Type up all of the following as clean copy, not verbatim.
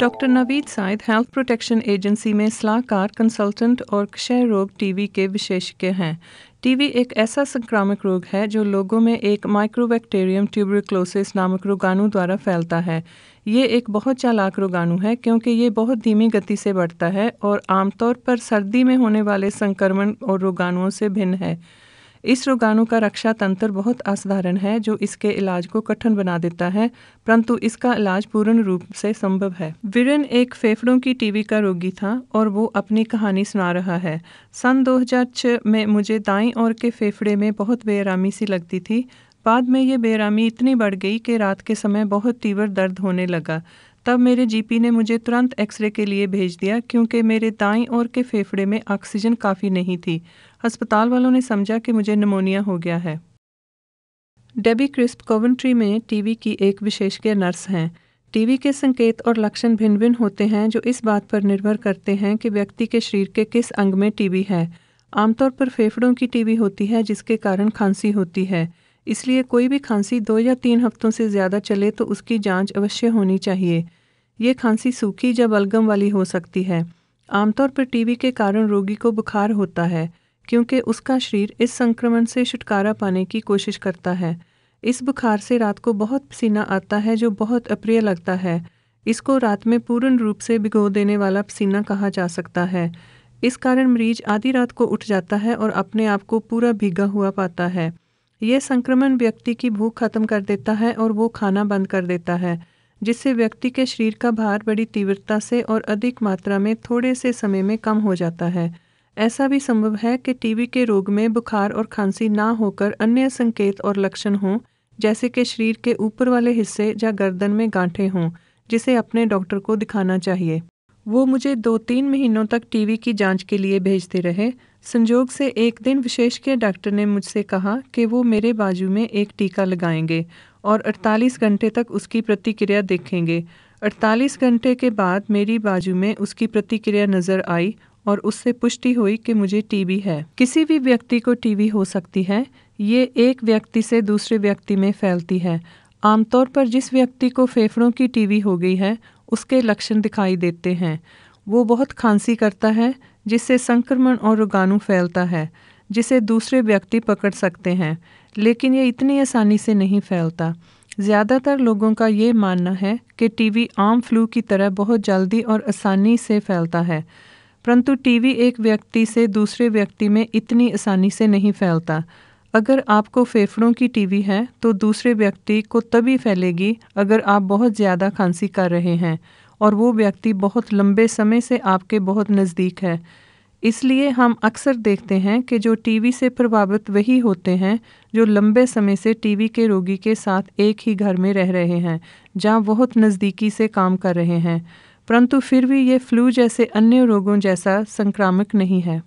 Doctor Naveed Syed health protection agency में सलाहकार, consultant और क्षय रोग टीबी के विशेषज्ञ हैं। टीबी एक ऐसा संक्रामक रोग है जो लोगों में एक माइक्रोबैक्टीरियम ट्यूबरक्लोसिस नामक रोगाणु द्वारा फैलता है। ये एक बहुत चालाक रोगाणु है क्योंकि ये बहुत धीमी गति से बढ़ता है और आमतौर पर सर्दी में होने वाले संक्रमण और रोगाणुओं से भिन्न है। इस रोगाणु का रक्षा तंत्र बहुत असाधारण है जो इसके इलाज को कठिन बना देता है, परंतु इसका इलाज पूर्ण रूप से संभव है। वीरेन एक फेफड़ों की टीबी का रोगी था और वो अपनी कहानी सुना रहा है। सन 2006 में मुझे दाईं ओर के फेफड़े में बहुत बेआरामी सी लगती थी। बाद में ये बेआरामी इतनी बढ़ गई कि रात के समय बहुत तीव्र दर्द होने लगा। तब मेरे जीपी ने मुझे तुरंत एक्सरे के लिए भेज दिया क्योंकि मेरे दाईं ओर के फेफड़े में ऑक्सीजन काफ़ी नहीं थी। अस्पताल वालों ने समझा कि मुझे निमोनिया हो गया है। डेबी क्रिस्प कोवेंट्री में टीबी की एक विशेषज्ञ नर्स हैं। टीबी के संकेत और लक्षण भिन्न भिन्न होते हैं जो इस बात पर निर्भर करते हैं कि व्यक्ति के शरीर के किस अंग में टीबी है। आमतौर पर फेफड़ों की टीबी होती है जिसके कारण खांसी होती है। इसलिए कोई भी खांसी 2 या 3 हफ्तों से ज़्यादा चले तो उसकी जांच अवश्य होनी चाहिए। ये खांसी सूखी या बलगम वाली हो सकती है। आमतौर पर टीबी के कारण रोगी को बुखार होता है क्योंकि उसका शरीर इस संक्रमण से छुटकारा पाने की कोशिश करता है। इस बुखार से रात को बहुत पसीना आता है जो बहुत अप्रिय लगता है। इसको रात में पूर्ण रूप से भिगो देने वाला पसीना कहा जा सकता है। इस कारण मरीज आधी रात को उठ जाता है और अपने आप को पूरा भीगा हुआ पाता है। यह संक्रमण व्यक्ति की भूख खत्म कर देता है और वो खाना बंद कर देता है, जिससे व्यक्ति के शरीर का भार बड़ी तीव्रता से और अधिक मात्रा में थोड़े से समय में कम हो जाता है। ऐसा भी संभव है कि टीबी के रोग में बुखार और खांसी ना होकर अन्य संकेत और लक्षण हों, जैसे कि शरीर के ऊपर वाले हिस्से या गर्दन में गांठें हों, जिसे अपने डॉक्टर को दिखाना चाहिए। वो मुझे 2-3 महीनों तक टीबी की जांच के लिए भेजते रहे। संजोग से एक दिन विशेषज्ञ डॉक्टर ने मुझसे कहा कि वो मेरे बाजू में एक टीका लगाएंगे और 48 घंटे तक उसकी प्रतिक्रिया देखेंगे। 48 घंटे के बाद मेरी बाजू में उसकी प्रतिक्रिया नज़र आई और उससे पुष्टि हुई कि मुझे टीबी है। किसी भी व्यक्ति को टीबी हो सकती है। ये एक व्यक्ति से दूसरे व्यक्ति में फैलती है। आमतौर पर जिस व्यक्ति को फेफड़ों की टीबी हो गई है उसके लक्षण दिखाई देते हैं। वो बहुत खांसी करता है जिससे संक्रमण और रोगाणु फैलता है, जिसे दूसरे व्यक्ति पकड़ सकते हैं, लेकिन ये इतनी आसानी से नहीं फैलता। ज़्यादातर लोगों का ये मानना है कि टीबी आम फ्लू की तरह बहुत जल्दी और आसानी से फैलता है, परंतु टीबी एक व्यक्ति से दूसरे व्यक्ति में इतनी आसानी से नहीं फैलता। अगर आपको फेफड़ों की टीबी है तो दूसरे व्यक्ति को तभी फैलेगी अगर आप बहुत ज़्यादा खांसी कर रहे हैं और वो व्यक्ति बहुत लंबे समय से आपके बहुत नज़दीक है। इसलिए हम अक्सर देखते हैं कि जो टीबी से प्रभावित वही होते हैं जो लंबे समय से टीबी के रोगी के साथ एक ही घर में रह रहे हैं, जहाँ बहुत नज़दीकी से काम कर रहे हैं, परंतु फिर भी ये फ्लू जैसे अन्य रोगों जैसा संक्रामक नहीं है।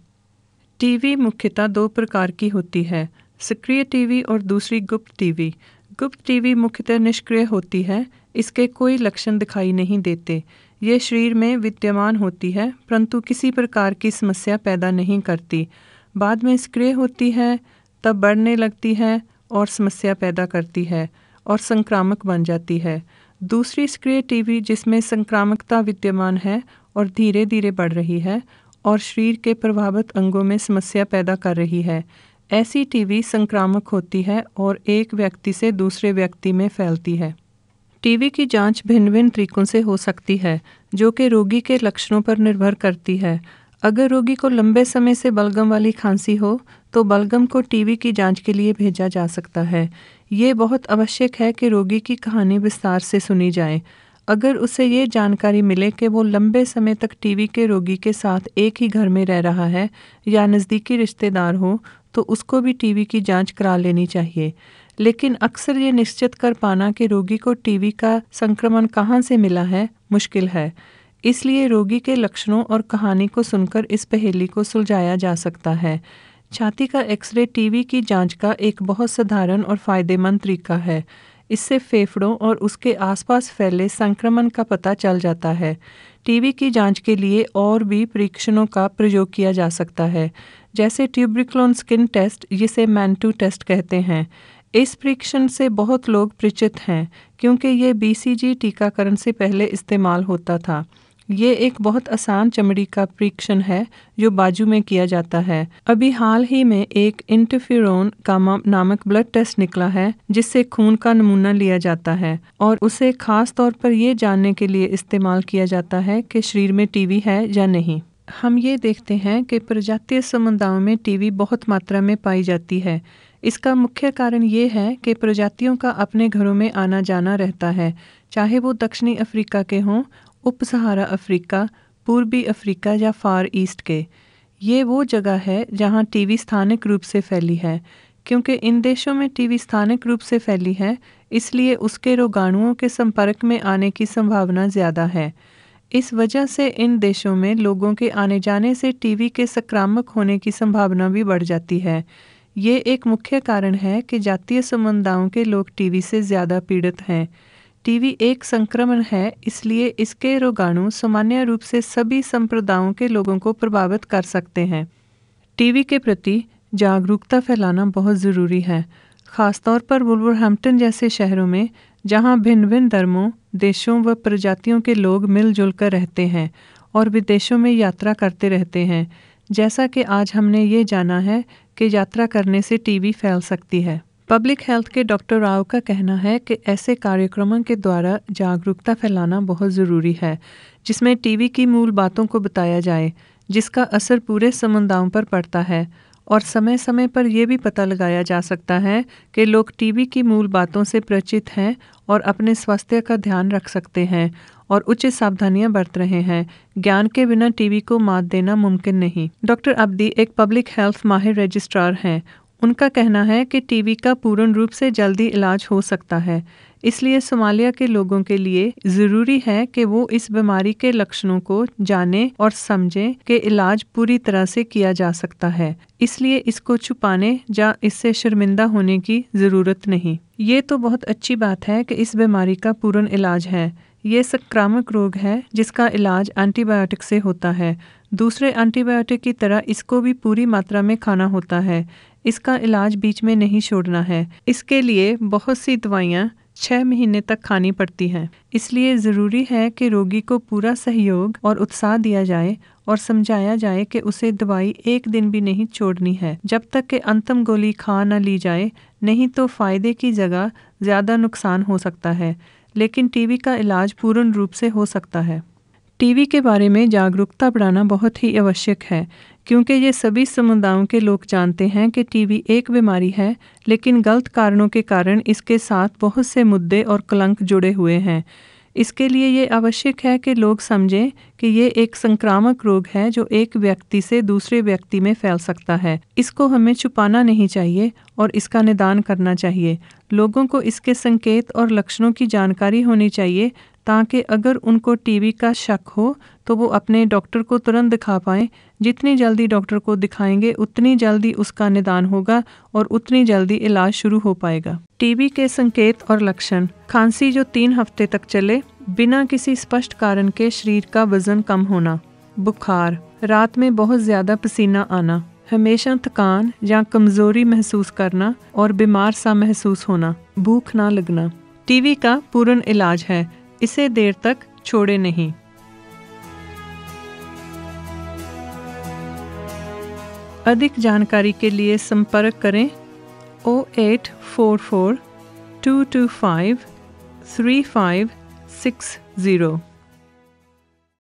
टीबी मुख्यतः 2 प्रकार की होती है, सक्रिय टीबी और दूसरी गुप्त टीबी। गुप्त टीबी मुख्यतः निष्क्रिय होती है, इसके कोई लक्षण दिखाई नहीं देते। ये शरीर में विद्यमान होती है परंतु किसी प्रकार की समस्या पैदा नहीं करती। बाद में सक्रिय होती है, तब बढ़ने लगती है और समस्या पैदा करती है और संक्रामक बन जाती है। दूसरी सक्रिय टीबी जिसमें संक्रामकता विद्यमान है और धीरे धीरे बढ़ रही है और शरीर के प्रभावित अंगों में समस्या पैदा कर रही है। ऐसी टीबी संक्रामक होती है और एक व्यक्ति से दूसरे व्यक्ति में फैलती है। टीबी की जांच भिन्न भिन्न तरीकों से हो सकती है, जो कि रोगी के लक्षणों पर निर्भर करती है। अगर रोगी को लंबे समय से बलगम वाली खांसी हो तो बलगम को टीबी की जांच के लिए भेजा जा सकता है। ये बहुत आवश्यक है कि रोगी की कहानी विस्तार से सुनी जाए। अगर उसे ये जानकारी मिले कि वो लंबे समय तक टीबी के रोगी के साथ एक ही घर में रह रहा है या नज़दीकी रिश्तेदार हो तो उसको भी टीबी की जांच करा लेनी चाहिए। लेकिन अक्सर ये निश्चित कर पाना कि रोगी को टीबी का संक्रमण कहाँ से मिला है मुश्किल है। इसलिए रोगी के लक्षणों और कहानी को सुनकर इस पहेली को सुलझाया जा सकता है। छाती का एक्सरे टीबी की जांच का एक बहुत साधारण और फ़ायदेमंद तरीका है। इससे फेफड़ों और उसके आसपास फैले संक्रमण का पता चल जाता है। टीबी की जांच के लिए और भी परीक्षणों का प्रयोग किया जा सकता है, जैसे ट्यूबरिक्लोन स्किन टेस्ट, जिसे मैंटू टेस्ट कहते हैं। इस परीक्षण से बहुत लोग परिचित हैं क्योंकि ये BCG टीकाकरण से पहले इस्तेमाल होता था। ये एक बहुत आसान चमड़ी का परीक्षण है जो बाजू में किया जाता है। अभी हाल ही में एक इंटरफेरोन गामा नामक ब्लड टेस्ट निकला है जिससे खून का नमूना लिया जाता है और उसे खास तौर पर ये जानने के लिए इस्तेमाल किया जाता है कि शरीर में टीबी है या नहीं। हम ये देखते हैं कि प्रजातीय समुदायों में टीबी बहुत मात्रा में पाई जाती है। इसका मुख्य कारण ये है कि प्रजातियों का अपने घरों में आना जाना रहता है, चाहे वो दक्षिणी अफ्रीका के हों, उप सहारा अफ्रीका, पूर्वी अफ्रीका या फार ईस्ट के। ये वो जगह है जहाँ टीबी स्थानिक रूप से फैली है। क्योंकि इन देशों में टीबी स्थानिक रूप से फैली है, इसलिए उसके रोगाणुओं के संपर्क में आने की संभावना ज़्यादा है। इस वजह से इन देशों में लोगों के आने जाने से टीबी के संक्रामक होने की संभावना भी बढ़ जाती है। ये एक मुख्य कारण है कि जातीय समुदायों के लोग टीबी से ज़्यादा पीड़ित हैं। टीबी एक संक्रमण है, इसलिए इसके रोगाणु सामान्य रूप से सभी संप्रदायों के लोगों को प्रभावित कर सकते हैं। टीबी के प्रति जागरूकता फैलाना बहुत ज़रूरी है, ख़ासतौर पर वुल्वरहैम्पटन जैसे शहरों में जहां भिन्न भिन्न धर्मों, देशों व प्रजातियों के लोग मिलजुल कर रहते हैं और विदेशों में यात्रा करते रहते हैं। जैसा कि आज हमने ये जाना है कि यात्रा करने से टीबी फैल सकती है। पब्लिक हेल्थ के डॉक्टर राव का कहना है कि ऐसे कार्यक्रमों के द्वारा जागरूकता फैलाना बहुत ज़रूरी है, जिसमें टीबी की मूल बातों को बताया जाए, जिसका असर पूरे समुदायों पर पड़ता है, और समय समय पर यह भी पता लगाया जा सकता है कि लोग टीबी की मूल बातों से परिचित हैं और अपने स्वास्थ्य का ध्यान रख सकते हैं और उचित सावधानियां बरत रहे हैं। ज्ञान के बिना टीबी को मात देना मुमकिन नहीं। डॉक्टर अब्दी एक पब्लिक हेल्थ माहिर रजिस्ट्रार हैं। उनका कहना है कि टीबी का पूर्ण रूप से जल्दी इलाज हो सकता है, इसलिए सोमालिया के लोगों के लिए ज़रूरी है कि वो इस बीमारी के लक्षणों को जानें और समझें कि इलाज पूरी तरह से किया जा सकता है, इसलिए इसको छुपाने या इससे शर्मिंदा होने की ज़रूरत नहीं। ये तो बहुत अच्छी बात है कि इस बीमारी का पूर्ण इलाज है। ये संक्रामक रोग है जिसका इलाज एंटीबायोटिक से होता है। दूसरे एंटीबायोटिक की तरह इसको भी पूरी मात्रा में खाना होता है। इसका इलाज बीच में नहीं छोड़ना है। इसके लिए बहुत सी दवाइयाँ 6 महीने तक खानी पड़ती हैं। इसलिए ज़रूरी है कि रोगी को पूरा सहयोग और उत्साह दिया जाए और समझाया जाए कि उसे दवाई एक दिन भी नहीं छोड़नी है जब तक कि अंतिम गोली खा न ली जाए, नहीं तो फ़ायदे की जगह ज़्यादा नुकसान हो सकता है। लेकिन टीबी का इलाज पूर्ण रूप से हो सकता है। टीबी के बारे में जागरूकता बढ़ाना बहुत ही आवश्यक है, क्योंकि ये सभी समुदायों के लोग जानते हैं कि टीबी एक बीमारी है, लेकिन गलत कारणों के कारण इसके साथ बहुत से मुद्दे और कलंक जुड़े हुए हैं। इसके लिए ये आवश्यक है कि लोग समझें कि ये एक संक्रामक रोग है जो एक व्यक्ति से दूसरे व्यक्ति में फैल सकता है। इसको हमें छुपाना नहीं चाहिए और इसका निदान करना चाहिए। लोगों को इसके संकेत और लक्षणों की जानकारी होनी चाहिए ताकि अगर उनको टीबी का शक हो तो वो अपने डॉक्टर को तुरंत दिखा पाएँ। जितनी जल्दी डॉक्टर को दिखाएंगे उतनी जल्दी उसका निदान होगा और उतनी जल्दी इलाज शुरू हो पाएगा। टीबी के संकेत और लक्षण: खांसी जो 3 हफ्ते तक चले, बिना किसी स्पष्ट कारण के शरीर का वजन कम होना, बुखार, रात में बहुत ज़्यादा पसीना आना, हमेशा थकान या कमज़ोरी महसूस करना और बीमार सा महसूस होना, भूख ना लगना। टीबी का पूर्ण इलाज है, इसे देर तक छोड़े नहीं। अधिक जानकारी के लिए संपर्क करें 0844 225 3560।